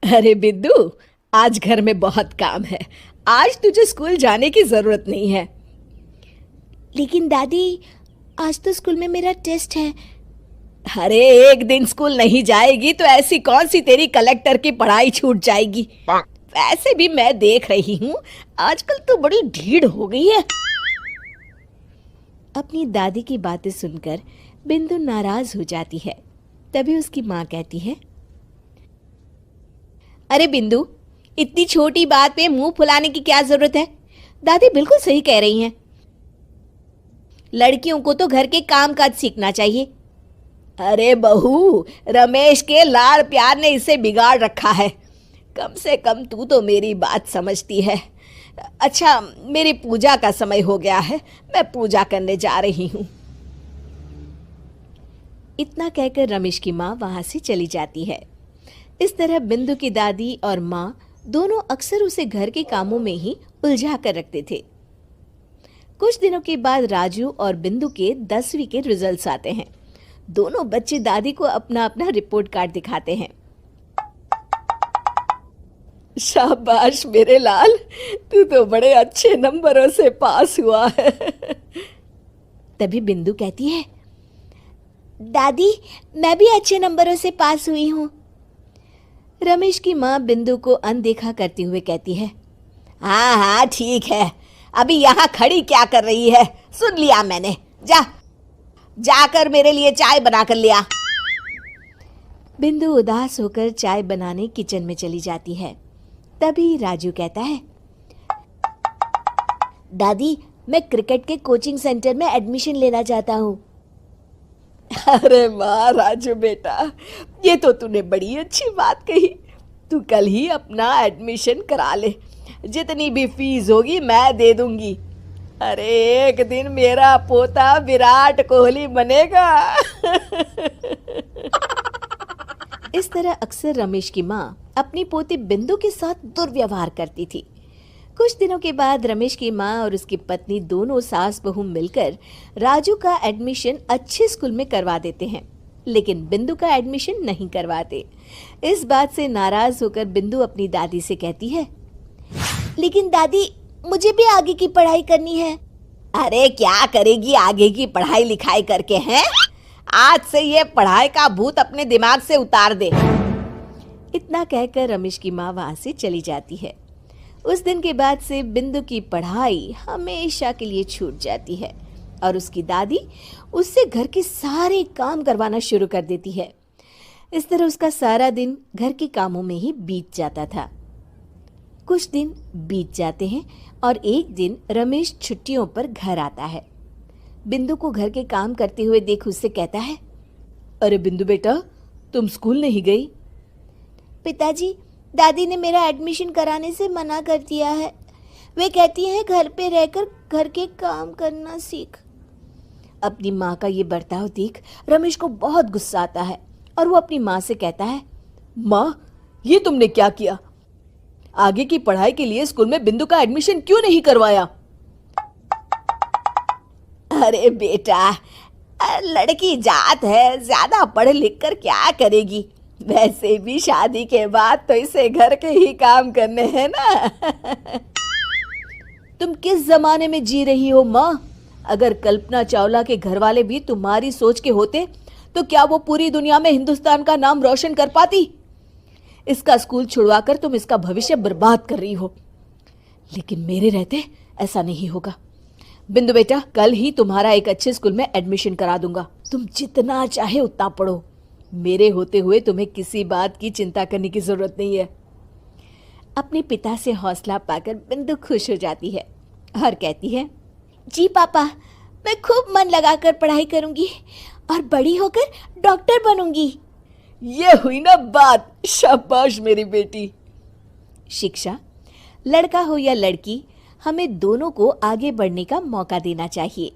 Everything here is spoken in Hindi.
अरे बिद्दू, आज घर में बहुत काम है। आज तुझे स्कूल जाने की जरूरत नहीं है। लेकिन दादी, आज तो स्कूल में मेरा टेस्ट है। अरे एक दिन स्कूल नहीं जाएगी तो ऐसी कौन सी तेरी कलेक्टर की पढ़ाई छूट जाएगी। वैसे भी मैं देख रही हूँ आजकल तो बड़ी ढीठ हो गई है। अपनी दादी की बातें सुनकर बिंदु नाराज हो जाती है। तभी उसकी माँ कहती है, अरे बिंदु, इतनी छोटी बात पे मुंह फुलाने की क्या जरूरत है। दादी बिल्कुल सही कह रही हैं। लड़कियों को तो घर के काम काज सीखना चाहिए। अरे बहू, रमेश के लाड़ प्यार ने इसे बिगाड़ रखा है। कम से कम तू तो मेरी बात समझती है। अच्छा, मेरी पूजा का समय हो गया है, मैं पूजा करने जा रही हूँ। इतना कहकर रमेश की माँ वहां से चली जाती है। इस तरह बिंदु की दादी और माँ दोनों अक्सर उसे घर के कामों में ही उलझा कर रखते थे। कुछ दिनों के बाद राजू और बिंदु के 10वीं के रिजल्ट्स आते हैं। दोनों बच्चे दादी को अपना अपना रिपोर्ट कार्ड दिखाते हैं। शाबाश मेरे लाल, तू तो बड़े अच्छे नंबरों से पास हुआ है। तभी बिंदु कहती है, दादी, मैं भी अच्छे नंबरों से पास हुई हूँ। रमेश की माँ बिंदु को अनदेखा करते हुए कहती है, हाँ हाँ ठीक है, अभी यहाँ खड़ी क्या कर रही है, सुन लिया मैंने। जाकर मेरे लिए चाय बना कर लिया। बिंदु उदास होकर चाय बनाने किचन में चली जाती है। तभी राजू कहता है, दादी, मैं क्रिकेट के कोचिंग सेंटर में एडमिशन लेना चाहता हूँ। अरे वाह राजू बेटा, ये तो तूने बड़ी अच्छी बात कही। तू कल ही अपना एडमिशन करा ले, जितनी भी फीस होगी मैं दे दूंगी। अरे एक दिन मेरा पोता विराट कोहली बनेगा। इस तरह अक्सर रमेश की माँ अपनी पोती बिंदु के साथ दुर्व्यवहार करती थी। कुछ दिनों के बाद रमेश की माँ और उसकी पत्नी दोनों सास बहू मिलकर राजू का एडमिशन अच्छे स्कूल में करवा देते हैं, लेकिन बिंदु का एडमिशन नहीं करवाते। इस बात से नाराज होकर बिंदु अपनी दादी से कहती है, लेकिन दादी, मुझे भी आगे की पढ़ाई करनी है। अरे क्या करेगी आगे की पढ़ाई लिखाई करके हैं? आज से ये पढ़ाई का भूत अपने दिमाग से उतार दे। इतना कहकर रमेश की माँ वहां से चली जाती है। उस दिन के बाद से बिंदु की पढ़ाई हमेशा के लिए छूट जाती है और उसकी दादी उससे घर के सारे काम करवाना शुरू कर देती है। इस तरह उसका सारा दिन घर के कामों में ही बीत जाता था। कुछ दिन बीत जाते हैं और एक दिन रमेश छुट्टियों पर घर आता है। बिंदु को घर के काम करते हुए देख उससे कहता है, अरे बिंदु बेटा, तुम स्कूल नहीं गई? पिताजी, दादी ने मेरा एडमिशन कराने से मना कर दिया है। वे कहती हैं घर पे रहकर घर के काम करना सीख। अपनी माँ का ये बर्ताव देख रमेश को बहुत गुस्सा आता है और वो अपनी माँ से कहता है, माँ, ये तुमने क्या किया? आगे की पढ़ाई के लिए स्कूल में बिंदु का एडमिशन क्यों नहीं करवाया? अरे बेटा, लड़की जात है, ज्यादा पढ़ लिख कर क्या करेगी? वैसे भी शादी के बाद तो इसे घर के ही काम करने हैं ना। तुम किस जमाने में जी रही हो माँ? अगर कल्पना चावला के घर वाले भी तुम्हारी सोच के होते तो क्या वो पूरी दुनिया में हिंदुस्तान का नाम रोशन कर पाती? इसका स्कूल छुड़वाकर तुम इसका भविष्य बर्बाद कर रही हो, लेकिन मेरे रहते ऐसा नहीं होगा। बिंदु बेटा, कल ही तुम्हारा एक अच्छे स्कूल में एडमिशन करा दूंगा। तुम जितना चाहे उतना पढ़ो। मेरे होते हुए तुम्हें किसी बात की चिंता करने की जरूरत नहीं है। अपने पिता से हौसला पाकर बिंदु खुश हो जाती है और कहती है, जी पापा, मैं खूब मन लगाकर पढ़ाई करूंगी और बड़ी होकर डॉक्टर बनूंगी। ये हुई ना बात। शाबाश मेरी बेटी। शिक्षा, लड़का हो या लड़की, हमें दोनों को आगे बढ़ने का मौका देना चाहिए।